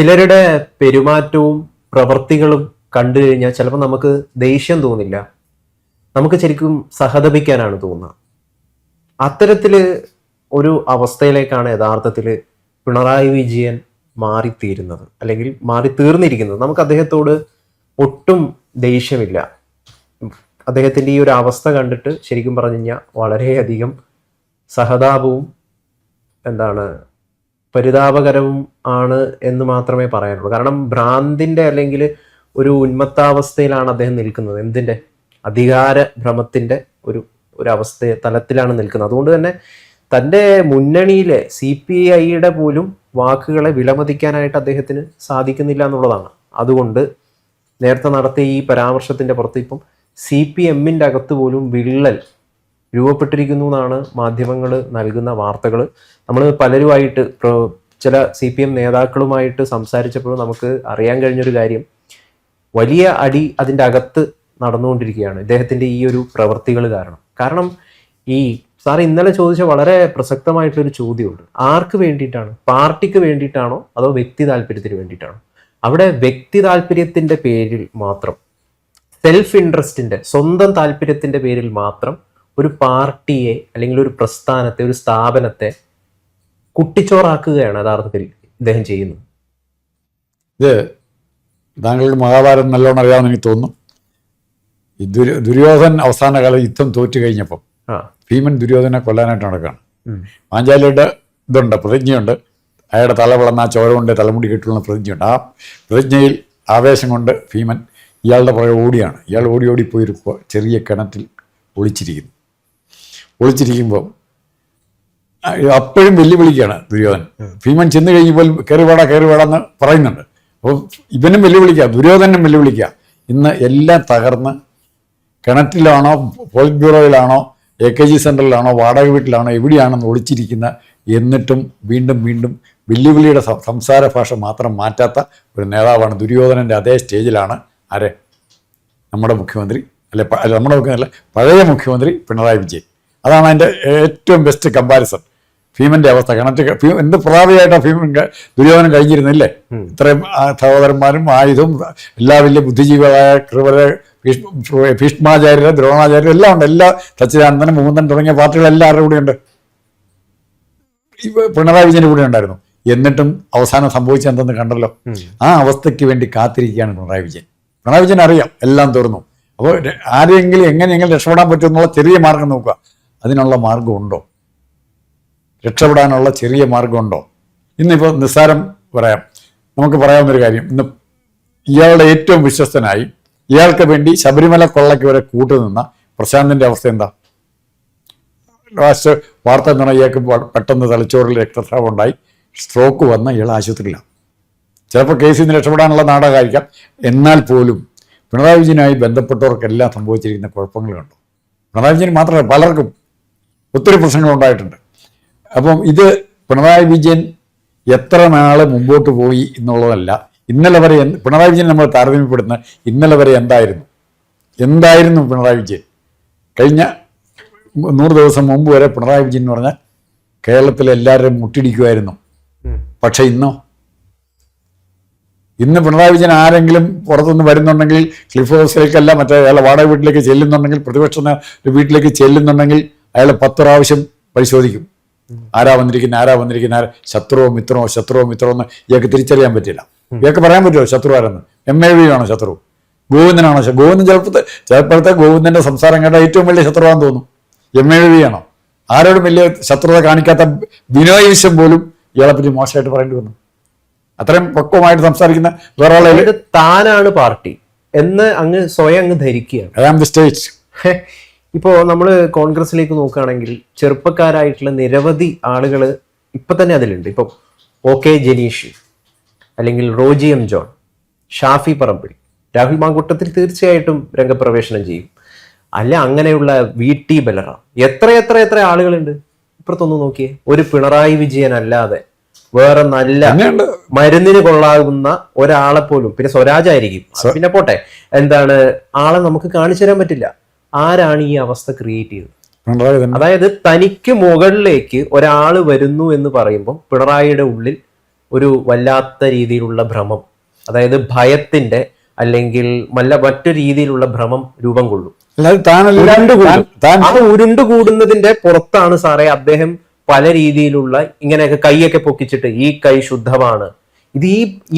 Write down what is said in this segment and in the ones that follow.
ചിലരുടെ പെരുമാറ്റവും പ്രവൃത്തികളും കണ്ടു കഴിഞ്ഞാൽ ചിലപ്പോൾ നമുക്ക് ദേഷ്യം തോന്നില്ല, നമുക്ക് ശരിക്കും സഹതപിക്കാനാണ് തോന്നുക. അത്തരത്തില് ഒരു അവസ്ഥയിലേക്കാണ് യഥാർത്ഥത്തിൽ പിണറായി വിജയൻ മാറിത്തീരുന്നത്, അല്ലെങ്കിൽ മാറി തീർന്നിരിക്കുന്നത്. നമുക്ക് അദ്ദേഹത്തോട് ഒട്ടും ദേഷ്യമില്ല. അദ്ദേഹത്തിൻ്റെ ഈ ഒരു അവസ്ഥ കണ്ടിട്ട് ശരിക്കും പറഞ്ഞു കഴിഞ്ഞാൽ വളരെയധികം സഹതാപവും പരിതാപകരവും ആണ് എന്ന് മാത്രമേ പറയാനുള്ളൂ. കാരണം ഭ്രാന്തിൻ്റെ അല്ലെങ്കിൽ ഒരു ഉന്മത്താവസ്ഥയിലാണ് അദ്ദേഹം നിൽക്കുന്നത്. എന്തിൻ്റെ? അധികാര ഭ്രമത്തിൻ്റെ ഒരു തലത്തിലാണ് നിൽക്കുന്നത്. അതുകൊണ്ട് തന്നെ തൻ്റെ മുന്നണിയിലെ CPIയുടെ പോലും വാക്കുകളെ വിലമതിക്കാനായിട്ട് അദ്ദേഹത്തിന് സാധിക്കുന്നില്ല എന്നുള്ളതാണ്. അതുകൊണ്ട് നേരത്തെ നടത്തിയ ഈ പരാമർശത്തിൻ്റെ പുറത്ത് ഇപ്പം CPMൻ്റെ അകത്ത് പോലും വിള്ളൽ രൂപപ്പെട്ടിരിക്കുന്നു എന്നാണ് മാധ്യമങ്ങൾ നൽകുന്ന വാർത്തകൾ. നമ്മൾ പലരുമായിട്ട് ചില CPM നേതാക്കളുമായിട്ട് സംസാരിച്ചപ്പോൾ നമുക്ക് അറിയാൻ കഴിഞ്ഞൊരു കാര്യം, വലിയ അടി അതിൻ്റെ അകത്ത് നടന്നുകൊണ്ടിരിക്കുകയാണ് ഇദ്ദേഹത്തിൻ്റെ ഈ ഒരു പ്രവൃത്തികൾ കാരണം ഈ സാർ ഇന്നലെ ചോദിച്ച വളരെ പ്രസക്തമായിട്ടൊരു ചോദ്യമുണ്ട്. ആർക്ക് വേണ്ടിയിട്ടാണ്? പാർട്ടിക്ക് വേണ്ടിയിട്ടാണോ അതോ വ്യക്തി താല്പര്യത്തിന് വേണ്ടിയിട്ടാണോ? അവിടെ വ്യക്തി താല്പര്യത്തിൻ്റെ പേരിൽ മാത്രം, സെൽഫ് ഇൻട്രസ്റ്റിൻ്റെ, സ്വന്തം താല്പര്യത്തിൻ്റെ പേരിൽ മാത്രം ഒരു പാർട്ടിയെ അല്ലെങ്കിൽ ഒരു പ്രസ്ഥാനത്തെ, ഒരു സ്ഥാപനത്തെ കുട്ടിച്ചോറാക്കുകയാണ് യഥാർത്ഥത്തിൽ ഇദ്ദേഹം ചെയ്യുന്നത്. ഇത് താങ്കൾക്ക് മഹാഭാരതം നല്ലോണം അറിയാമെന്ന് എനിക്ക് തോന്നുന്നു. ഈ ദുര്യോധൻ അവസാന കാലം യുദ്ധം തോറ്റു കഴിഞ്ഞപ്പം ഭീമൻ ദുര്യോധനെ കൊല്ലാനായിട്ട് നടക്കുകയാണ്. പാഞ്ചാലിയുടെ പ്രതിജ്ഞയുണ്ട്, അയാളുടെ തല വളർന്ന ചോര കൊണ്ട് തലമുടി കെട്ടുള്ള പ്രതിജ്ഞയുണ്ട്. ആ പ്രതിജ്ഞയിൽ ആവേശം കൊണ്ട് ഭീമൻ ഇയാളുടെ പുറകെ ഓടിയാണ്. ഇയാൾ ഓടിപ്പോയി ഒരു ചെറിയ കിണറ്റിൽ ഒളിച്ചിരിക്കുമ്പോൾ അപ്പോഴും വെല്ലുവിളിക്കുകയാണ് ദുര്യോധൻ. ഭീമൻ ചെന്ന് കഴിഞ്ഞപ്പോൾ കയറിവാടാന്ന് പറയുന്നുണ്ട്. അപ്പോൾ ഇവനും വെല്ലുവിളിക്കുക, ദുര്യോധനും വെല്ലുവിളിക്കുക. ഇന്ന് എല്ലാം തകർന്ന് കിണറ്റിലാണോ, പോളിറ്റ് ബ്യൂറോയിലാണോ, AKG സെൻറ്ററിലാണോ, വാടക വീട്ടിലാണോ, എവിടെയാണെന്ന് ഒളിച്ചിരിക്കുന്ന, എന്നിട്ടും വീണ്ടും വെല്ലുവിളിയുടെ സംസാര ഭാഷ മാത്രം മാറ്റാത്ത ഒരു നേതാവാണ്. ദുര്യോധനൻ്റെ അതേ സ്റ്റേജിലാണ് നമ്മുടെ മുഖ്യമന്ത്രി, നമ്മുടെ മുഖ്യമന്ത്രി പഴയ മുഖ്യമന്ത്രി പിണറായി വിജയൻ. അതാണ് അതിൻ്റെ ഏറ്റവും ബെസ്റ്റ് കമ്പാരിസൺ. ഭീമൻ്റെ അവസ്ഥ എന്ത് പ്രതാപിയായിട്ടാണ് ദുര്യോധനം കഴിഞ്ഞിരുന്നില്ലേ? ഇത്രയും സഹോദരന്മാരും ആയുധവും എല്ലാ വലിയ ബുദ്ധിജീവികളായ ഭീഷ്മാചാര്യർ, ദ്രോണാചാര്യർ എല്ലാം ഉണ്ട്. എല്ലാ സച്ചിദാനന്ദനും, മുകുന്ദൻ തുടങ്ങിയ പാർട്ടികളെല്ലാവരുടെ കൂടെ ഉണ്ട്. പിണറായി വിജയൻ്റെ കൂടെ ഉണ്ടായിരുന്നു. എന്നിട്ടും അവസാനം സംഭവിച്ചത് എന്തെന്ന് കണ്ടല്ലോ. ആ അവസ്ഥയ്ക്ക് വേണ്ടി കാത്തിരിക്കുകയാണ് പിണറായി വിജയൻ അറിയാം എല്ലാം തീർന്നു. അപ്പോൾ ആരെങ്കിലും എങ്ങനെയെങ്കിലും രക്ഷപ്പെടാൻ പറ്റുമെന്നുള്ള ചെറിയ മാർഗം നോക്കുക. അതിനുള്ള മാർഗമുണ്ടോ? രക്ഷപ്പെടാനുള്ള ചെറിയ മാർഗമുണ്ടോ? ഇന്നിപ്പോൾ നിസ്സാരം നമുക്ക് പറയാവുന്നൊരു കാര്യം, ഇന്ന് ഇയാളുടെ ഏറ്റവും വിശ്വസ്തനായി ഇയാൾക്ക് വേണ്ടി ശബരിമല കൊള്ളയ്ക്ക് വരെ കൂട്ടുനിന്ന പ്രശാന്തിൻ്റെ അവസ്ഥ എന്താ? ലാസ്റ്റ് വാർത്ത എന്താണ്, ഇയാൾക്ക് പെട്ടെന്ന് തലച്ചോറിൽ രക്തസ്രാവം ഉണ്ടായി, സ്ട്രോക്ക് വന്ന ഇയാൾ ആശുപത്രിയിലാണ്. ചിലപ്പോൾ കേസിൽ നിന്ന് രക്ഷപ്പെടാനുള്ള നാടകമായിരിക്കാം. എന്നാൽ പോലും പിണറായി വിജയനുമായി ബന്ധപ്പെട്ടവർക്കെല്ലാം സംഭവിച്ചിരിക്കുന്ന കുഴപ്പങ്ങൾ കണ്ടു. പിണറായി വിജയൻ മാത്രമല്ല, പലർക്കും ഒത്തിരി പ്രശ്നങ്ങളുണ്ടായിട്ടുണ്ട്. അപ്പം ഇത് പിണറായി വിജയൻ എത്ര നാൾ മുമ്പോട്ട് പോയി എന്നുള്ളതല്ല, ഇന്നലെ വരെ പിണറായി വിജയൻ നമ്മൾ താരതമ്യപ്പെടുന്ന ഇന്നലെ വരെ എന്തായിരുന്നു പിണറായി വിജയൻ? കഴിഞ്ഞ 100 ദിവസം മുമ്പ് വരെ പിണറായി വിജയൻ എന്ന് പറഞ്ഞാൽ കേരളത്തിലെ എല്ലാവരും മുട്ടിടിക്കുമായിരുന്നു. പക്ഷെ ഇന്ന് പിണറായി വിജയൻ ആരെങ്കിലും പുറത്തുനിന്ന് വരുന്നുണ്ടെങ്കിൽ, ക്ലിഫ് ഹൗസിലേക്കല്ല അയാളെ വാടക വീട്ടിലേക്ക് ചെല്ലുന്നുണ്ടെങ്കിൽ, പ്രതിപക്ഷ വീട്ടിലേക്ക് ചെല്ലുന്നുണ്ടെങ്കിൽ അയാൾ 10 പ്രാവശ്യം പരിശോധിക്കും. ആരാ വന്നിരിക്കുന്ന ശത്രുവോ മിത്രമോ എന്ന് ഇയാൾക്ക് തിരിച്ചറിയാൻ പറ്റില്ല. ഇയാൾക്ക് പറയാൻ പറ്റുമോ ശത്രു ആരെന്ന്? MAV ആണോ ശത്രു? ഗോവിന്ദനാണോ? ഗോവിന്ദൻ ചിലപ്പോഴത്തെ ഗോവിന്ദന്റെ സംസാരം കേട്ട ഏറ്റവും വലിയ ശത്രുവാന്ന് തോന്നും. MAV ആണോ? ആരോടും വലിയ ശത്രുത കാണിക്കാത്ത ബിനോയ് വിശ്വം പോലും ഇയാളെ പറ്റി മോശമായിട്ട് പറയേണ്ടി വന്നു. അത്രയും പക്വമായിട്ട് സംസാരിക്കുന്ന വേറെ ആളെ താനാണ് പാർട്ടി എന്ന് സ്വയം ധരിക്കുകയാണ്. സ്റ്റേറ്റ്. ഇപ്പോൾ നമ്മൾ കോൺഗ്രസിലേക്ക് നോക്കുകയാണെങ്കിൽ ചെറുപ്പക്കാരായിട്ടുള്ള നിരവധി ആളുകൾ ഇപ്പം തന്നെ അതിലുണ്ട്. ഇപ്പോൾ OK ജനീഷ്, അല്ലെങ്കിൽ റോജി M ജോൺ, ഷാഫി പറമ്പിൽ, രാഹുൽ മാങ്കൂട്ടത്തിൽ തീർച്ചയായിട്ടും രംഗപ്രവേശനം ചെയ്യും. അല്ല അങ്ങനെയുള്ള VT ബലറാം, എത്ര ആളുകളുണ്ട്. ഇപ്പുറത്തൊന്ന് നോക്കിയേ, ഒരു പിണറായി വിജയൻ അല്ലാതെ വേറെ നല്ല മരുന്നിന് കൊള്ളാകുന്ന ഒരാളെ പോലും, പിന്നെ സ്വരാജായിരിക്കും, പിന്നെ പോട്ടെ, ആളെ നമുക്ക് കാണിച്ചു തരാൻ പറ്റില്ല. ആരാണ് ഈ അവസ്ഥ ക്രിയേറ്റ് ചെയ്തത്? അതായത് തനിക്ക് മുകളിലേക്ക് ഒരാൾ വരുന്നു എന്ന് പറയുമ്പോൾ പിണറായിയുടെ ഉള്ളിൽ ഒരു വല്ലാത്ത രീതിയിലുള്ള ഭ്രമം, അതായത് ഭയത്തിന്റെ അല്ലെങ്കിൽ മറ്റൊരു രീതിയിലുള്ള ഭ്രമം രൂപം കൊള്ളും. ആ ഉരുണ്ടുകൂടുന്നതിന്റെ പുറത്താണ് സാറേ അദ്ദേഹം പല രീതിയിലുള്ള ഇങ്ങനെയൊക്കെ കൈയൊക്കെ പൊക്കിച്ചിട്ട് ഈ കൈ ശുദ്ധമാണ്. ഇത്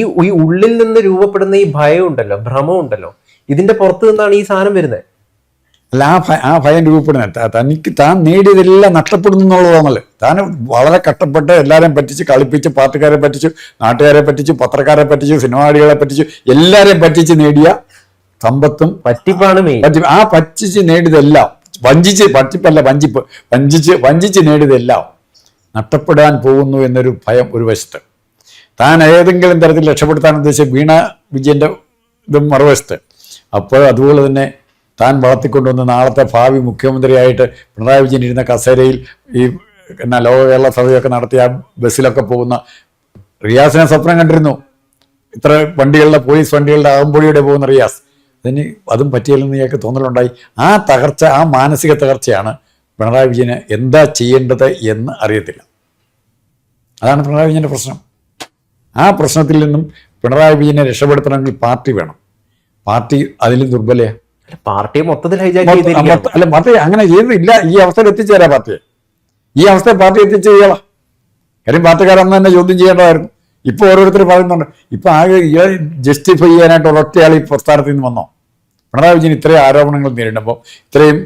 ഈ ഉള്ളിൽ നിന്ന് രൂപപ്പെടുന്ന ഈ ഭയം ഉണ്ടല്ലോ, ഭ്രമം ഉണ്ടല്ലോ, ഇതിന്റെ പുറത്തു നിന്നാണ് ഈ സാധനം വരുന്നത്. അല്ല, ആ ഭയം രൂപപ്പെടുന്നത് തനിക്ക് താൻ നേടിയതെല്ലാം നഷ്ടപ്പെടുന്നു എന്നുള്ളതാണല്ലോ. താൻ വളരെ കഷ്ടപ്പെട്ട് എല്ലാവരെയും പറ്റിച്ച് കളിപ്പിച്ച്, പാർട്ടിക്കാരെ പറ്റിച്ചു, നാട്ടുകാരെ പറ്റിച്ചു, പത്രക്കാരെ പറ്റിച്ചു, സിനിമാടികളെ പറ്റിച്ചു, എല്ലാവരെയും പറ്റിച്ച് നേടിയ സമ്പത്തും പറ്റിപ്പാണ് മെയിൻ. ആ പറ്റിച്ച് നേടിയതെല്ലാം വഞ്ചിച്ച് നേടിയതെല്ലാം നഷ്ടപ്പെടാൻ പോകുന്നു എന്നൊരു ഭയം ഒരു വശത്ത്. താൻ ഏതെങ്കിലും തരത്തിൽ രക്ഷപ്പെടുത്താൻ ഉദ്ദേശിച്ച വീണ വിജയന്റെ ഇതും മറുവശത്ത്. അപ്പോൾ അതുപോലെ തന്നെ താൻ വളർത്തിക്കൊണ്ടുവന്ന് നാളത്തെ ഭാവി മുഖ്യമന്ത്രിയായിട്ട് പിണറായി വിജയൻ ഇരുന്ന കസേരയിൽ ഈ ലോക കേരള സഭയൊക്കെ നടത്തിയ ബസ്സിലൊക്കെ പോകുന്ന റിയാസിനെ സ്വപ്നം കണ്ടിരുന്നു. ഇത്ര വണ്ടികളുടെ, പോലീസ് വണ്ടികളുടെ അകമ്പൊഴിയുടെ പോകുന്ന റിയാസ്. അതും പറ്റിയില്ലെന്ന് ഇയാൾക്ക് തോന്നലുണ്ടായി. ആ തകർച്ച, ആ മാനസിക തകർച്ചയാണ് പിണറായി വിജയന് എന്താ ചെയ്യേണ്ടത് എന്ന് അറിയത്തില്ല. അതാണ് പിണറായി വിജയന്റെ പ്രശ്നം. ആ പ്രശ്നത്തിൽ നിന്നും പിണറായി വിജയനെ രക്ഷപ്പെടുത്തണമെങ്കിൽ പാർട്ടി വേണം. പാർട്ടി അതിലും ദുർബലയാണ്. പാർട്ടിയെ മൊത്തത്തിൽ ഹൈജാക്ക് അല്ല, പാർട്ടി അങ്ങനെ ചെയ്തില്ല. ഈ അവസ്ഥയിൽ എത്തിച്ചേരാ പാർട്ടിയെ. ഈ അവസ്ഥയെ പാർട്ടി എത്തിച്ചേരാ. കാര്യം പാർട്ടിക്കാരന്ന് തന്നെ ചോദ്യം ചെയ്യേണ്ടതായിരുന്നു. ഇപ്പൊ ഓരോരുത്തർ പറയുന്നുണ്ട്. ഇപ്പൊ ആകെ ജസ്റ്റിഫൈ ചെയ്യാനായിട്ട് ഒരൊറ്റയാൾ ഈ പ്രസ്ഥാനത്തിൽ നിന്ന് വന്നോ? പിണറായി വിജയൻ ഇത്രയും ആരോപണങ്ങൾ നേരിടുമ്പോൾ, ഇത്രയും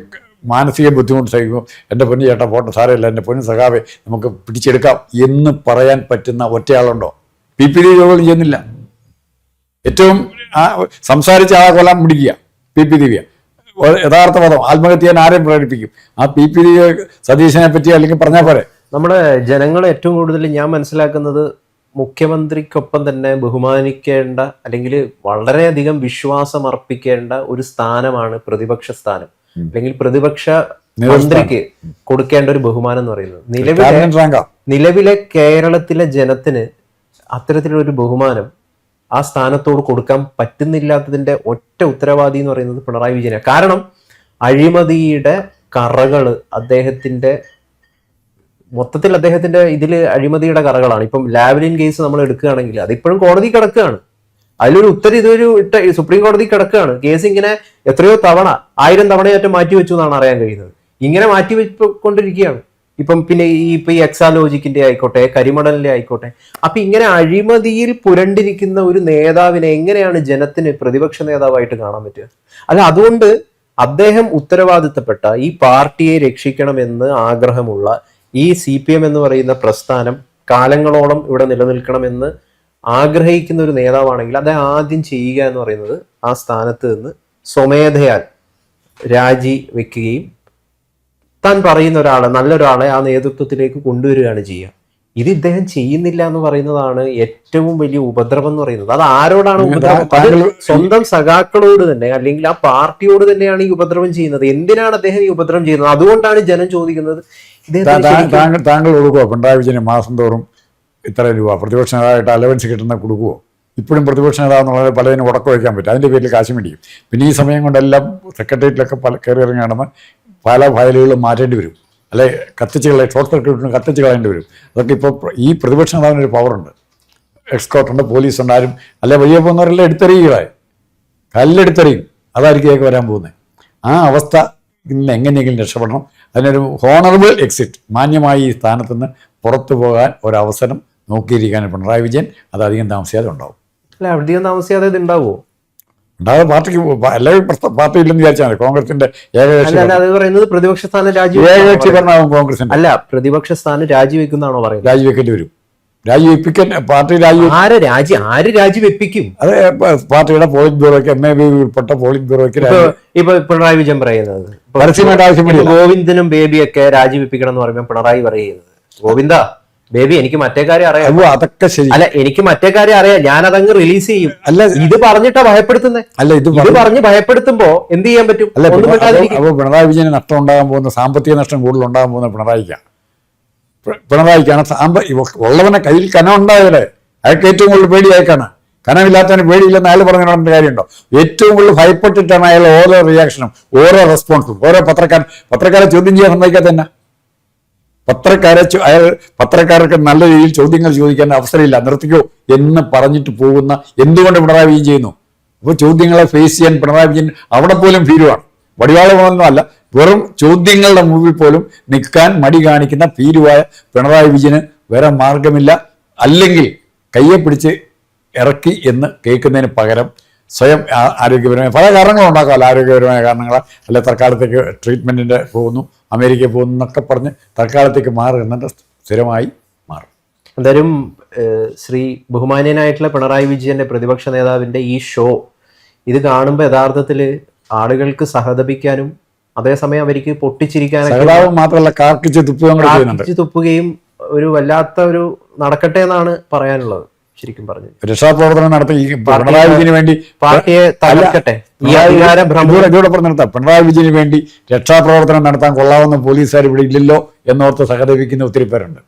മാനസിക ബുദ്ധിമുട്ട് സഹിക്കുമ്പോൾ, എൻ്റെ പൊന്നു ചേട്ടാ പോട്ടെ, സാരമില്ല, എൻ്റെ പൊന്നു സഖാവെ നമുക്ക് പിടിച്ചെടുക്കാം എന്ന് പറയാൻ പറ്റുന്ന ഒറ്റയാളുണ്ടോ? PPD യോഗം ചെയ്യുന്നില്ല. ഏറ്റവും സംസാരിച്ച ആ കൊല്ലം പിടിക്കുക PPD യഥാർത്ഥ പദം ആത്മഹത്യ ചെയ്യാൻ ആരെയും പ്രേരിപ്പിക്കും. ആ PPD സതീശനെ പറ്റി അല്ലെങ്കിൽ പറഞ്ഞാൽ പോരെ. നമ്മുടെ ജനങ്ങൾ ഏറ്റവും കൂടുതൽ ഞാൻ മനസ്സിലാക്കുന്നത് മുഖ്യമന്ത്രിക്കൊപ്പം തന്നെ ബഹുമാനിക്കേണ്ട അല്ലെങ്കിൽ വളരെയധികം വിശ്വാസം അർപ്പിക്കേണ്ട ഒരു സ്ഥാനമാണ് പ്രതിപക്ഷ സ്ഥാനം, അല്ലെങ്കിൽ പ്രതിപക്ഷ മന്ത്രിക്ക് കൊടുക്കേണ്ട ഒരു ബഹുമാനം എന്ന് പറയുന്നത്. നിലവിലെ കേരളത്തിലെ ജനത്തിന് അത്തരത്തിലൊരു ബഹുമാനം ആ സ്ഥാനത്തോട് കൊടുക്കാൻ പറ്റുന്നില്ലാത്തതിന്റെ ഒറ്റ ഉത്തരവാദി എന്ന് പറയുന്നത് പിണറായി വിജയനാണ്. കാരണം അഴിമതിയുടെ കറകള് അദ്ദേഹത്തിന്റെ മൊത്തത്തിൽ അദ്ദേഹത്തിന്റെ ഇതില് അഴിമതിയുടെ കറകളാണ്. ഇപ്പം ലാവ്ലിൻ കേസ് നമ്മൾ എടുക്കുകയാണെങ്കിൽ അതിപ്പോഴും കോടതി കിടക്കുകയാണ്. അതിലൊരു ഇതൊരു സുപ്രീം കോടതി കിടക്കുകയാണ്. കേസ് ഇങ്ങനെ എത്രയോ തവണ 1000 തവണയായിട്ട് മാറ്റിവെച്ചു എന്നാണ് അറിയാൻ കഴിയുന്നത്. ഇങ്ങനെ മാറ്റിവെച്ചുകൊണ്ടിരിക്കുകയാണ്. ഇപ്പം പിന്നെ ഈ എക്സാലോജിക്കിന്റെ ആയിക്കോട്ടെ, കരിമണലിന്റെ ആയിക്കോട്ടെ. അപ്പൊ ഇങ്ങനെ അഴിമതിയിൽ പുരണ്ടിരിക്കുന്ന ഒരു നേതാവിനെ എങ്ങനെയാണ് ജനത്തിന് പ്രതിപക്ഷ നേതാവായിട്ട് കാണാൻ പറ്റുക? അല്ല, അതുകൊണ്ട് അദ്ദേഹം ഉത്തരവാദിത്തപ്പെട്ട ഈ പാർട്ടിയെ രക്ഷിക്കണമെന്ന് ആഗ്രഹമുള്ള ഈ CPM എന്ന് പറയുന്ന പ്രസ്ഥാനം കാലങ്ങളോളം ഇവിടെ നിലനിൽക്കണമെന്ന് ആഗ്രഹിക്കുന്ന ഒരു നേതാവാണെങ്കിൽ അദ്ദേഹം ആദ്യം ചെയ്യുക എന്ന് പറയുന്നത് ആ സ്ഥാനത്ത് നിന്ന് സ്വമേധയാൽ രാജി വെക്കുകയും താൻ പറയുന്ന ഒരാളെ, നല്ലൊരാളെ ആ നേതൃത്വത്തിലേക്ക് കൊണ്ടുവരികയാണ് ചെയ്യുക. ഇത് ഇദ്ദേഹം ചെയ്യുന്നില്ല എന്ന് പറയുന്നതാണ് ഏറ്റവും വലിയ ഉപദ്രവം എന്ന് പറയുന്നത്. അത് ആരോടാണ് ഉപദ്രവം? അത് സ്വന്തം സഖാക്കളോട് തന്നെ, അല്ലെങ്കിൽ ആ പാർട്ടിയോട് തന്നെയാണ് ഈ ഉപദ്രവം ചെയ്യുന്നത്. എന്തിനാണ് അദ്ദേഹം ഈ ഉപദ്രവം ചെയ്യുന്നത്? അതുകൊണ്ടാണ് ജനം ചോദിക്കുന്നത്. താങ്കൾ കൊടുക്കുവോ പിണറായി വിജയന് മാസം തോറും ഇത്ര രൂപ പ്രതിപക്ഷ നേതാവായിട്ട് അലവൻസ് കിട്ടുന്ന കൊടുക്കുവോ? ഇപ്പോഴും പ്രതിപക്ഷ നേതാവെന്നുള്ളത് പലതിനും ഉടക്കം വയ്ക്കാൻ പറ്റും. അതിൻ്റെ പേരിൽ കാശ് മേടിക്കും. പിന്നെ ഈ സമയം കൊണ്ടെല്ലാം സെക്രട്ടേറിയറ്റിലൊക്കെ കയറി ഇറങ്ങി നടന്ന് പല ഫയലുകളും മാറ്റേണ്ടി വരും. അല്ലെ ഷോർട്ട് സർക്യൂട്ടിന് കത്തിച്ച് കളയേണ്ടി വരും. അതൊക്കെ ഇപ്പോൾ ഈ പ്രതിപക്ഷ നേതാവിനൊരു പവറുണ്ട്, എക്സ്കോർട്ടുണ്ട്, പോലീസുണ്ട്. ആരും അല്ലെ വഴിയെ പോകുന്നവരെല്ലാം എടുത്തെറിയുക, കല്ലെടുത്തെറിയും. അതായിരിക്കും വരാൻ പോകുന്നത്. ആ അവസ്ഥ ഇന്ന് എങ്ങനെയെങ്കിലും രക്ഷപ്പെടണം. അതിനൊരു ഹോണറബിൾ എക്സിറ്റ്, മാന്യമായി ഈ സ്ഥാനത്ത് നിന്ന് പുറത്തു പോകാൻ ഒരവസരം നോക്കിയിരിക്കാൻ പിണറായി വിജയൻ. അത് അധികം താമസിയാതെ ഉണ്ടാവും. അല്ല, അധികം താമസിയാതെ ഇത് ഉണ്ടാവുമോ? ഉണ്ടാകാതെ പാർട്ടിക്ക് എല്ലാവരും പാർട്ടി ഇല്ലെന്ന് വിചാരിച്ചാൽ മതി. കോൺഗ്രസിന്റെ പ്രതിപക്ഷ സ്ഥാനം ഏകകക്ഷി ഭരണമാകും കോൺഗ്രസിന്റെ. അല്ല, പ്രതിപക്ഷ സ്ഥാനം രാജിവെക്കുന്നതാണോ പറയുന്നത്? രാജിവെക്കേണ്ടി വരും. രാജിവെപ്പിക്കാൻ പാർട്ടി രാജിവെപ്പിക്കും. അത് പാർട്ടിയുടെ പോളിറ്റ് ബ്യൂറോയ്ക്ക്, MAB ഉൾപ്പെട്ട പോളിറ്റ് ബ്യൂറോയ്ക്ക് ഇപ്പൊ പിണറായി വിജയൻ പറയുന്നത് പരസ്യമായിട്ട് ആവശ്യമില്ല. ഗോവിന്ദനും ബേബിയൊക്കെ രാജിവെപ്പിക്കണം എന്ന് പറയുമ്പോൾ പിണറായി പറയുന്നത്, ഗോവിന്ദ ബേബി എനിക്ക് മറ്റേ കാര്യം അറിയാം. അതൊക്കെ ശരി. അല്ല, എനിക്ക് മറ്റേ കാര്യം അറിയാം, ഞാൻ അതങ്ങ് റിലീസ് ചെയ്യും. അല്ല, ഇത് പറഞ്ഞിട്ടാ ഭയപ്പെടുത്തുന്നേ. അല്ല, ഇത് പറഞ്ഞ് ഭയപ്പെടുത്തുമ്പോ എന്ത് ചെയ്യാൻ പറ്റും? അപ്പൊ പിണറായി വിജയന് നഷ്ടം ഉണ്ടാകാൻ പോകുന്ന, സാമ്പത്തിക നഷ്ടം കൂടുതൽ ഉണ്ടാകാൻ പോകുന്ന പിണറായിക്കാണ്. ഉള്ളവനെ കയ്യിൽ കനം ഉണ്ടായവരെ അയാൾക്ക് ഏറ്റവും കൂടുതൽ പേടി അയക്കാണ്. കനമില്ലാത്തവന് പേടിയില്ലെന്ന് അയാൾ പറഞ്ഞു നടന്ന കാര്യമുണ്ടോ? ഏറ്റവും കൂടുതൽ ഭയപ്പെട്ടിട്ടാണ് അയാൾ ഓരോ റിയാക്ഷനും, ഓരോ റെസ്പോൺസും, ഓരോ പത്രക്കാരെ ചോദ്യം ചെയ്യാൻ സമ്മതിക്കാത്ത തന്നെ. പത്രക്കാർക്ക് നല്ല രീതിയിൽ ചോദ്യങ്ങൾ ചോദിക്കാൻ അവസരമില്ല, നിർത്തിക്കോ എന്ന് പറഞ്ഞിട്ട് പോകുന്ന എന്തുകൊണ്ട് പിണറായി വിജയൻ ചെയ്യുന്നു? അപ്പോൾ ചോദ്യങ്ങളെ ഫേസ് ചെയ്യാൻ പിണറായി വിജയൻ അവിടെ പോലും ഭീരുവാണ്. വടിവാളമൊന്നും അല്ല, വെറും ചോദ്യങ്ങളുടെ മുമ്പിൽ പോലും നിൽക്കാൻ മടി കാണിക്കുന്ന ഭീരുവായ പിണറായി വിജയന് വേറെ മാർഗമില്ല. അല്ലെങ്കിൽ കയ്യെ പിടിച്ച് ഇറക്കി എന്ന് കേൾക്കുന്നതിന് പകരം സ്വയം ആരോഗ്യപരമായ പല കാരണങ്ങളുണ്ടാക്കാമല്ലോ, ആരോഗ്യപരമായ കാരണങ്ങൾ, അല്ലെ തൽക്കാലത്തേക്ക് ട്രീറ്റ്മെൻറ്റിൻ്റെ പോകുന്നു, അമേരിക്കയിൽ പോകുന്നു എന്നൊക്കെ പറഞ്ഞ് തൽക്കാലത്തേക്ക് മാറി എന്നിട്ട് സ്ഥിരമായി മാറും. എന്തായാലും ശ്രീ ബഹുമാന്യനായിട്ടുള്ള പിണറായി വിജയന്റെ പ്രതിപക്ഷ നേതാവിന്റെ ഈ ഷോ ഇത് കാണുമ്പോൾ യഥാർത്ഥത്തിൽ ആളുകൾക്ക് സഹതപിക്കാനും അതേസമയം അവർക്ക് പൊട്ടിച്ചിരിക്കാനും മാത്രമല്ല കാർക്കിച്ച് തുപ്പുകയും ഒരു വല്ലാത്ത ഒരു നടക്കട്ടെ എന്നാണ് പറയാനുള്ളത്. ശരിക്കും പറഞ്ഞു രക്ഷാപ്രവർത്തനം നടത്തി പിണറായി വിജയന് വേണ്ടി പാർട്ടിയെ തകർക്കട്ടെ, പിണറായി വിജയന് വേണ്ടി രക്ഷാപ്രവർത്തനം നടത്താൻ കൊള്ളാവുന്ന പോലീസുകാർ ഇവിടെ ഇല്ലല്ലോ എന്നോർത്ത് സഹതപിക്കുന്ന ഒത്തിരി പേരുണ്ട്.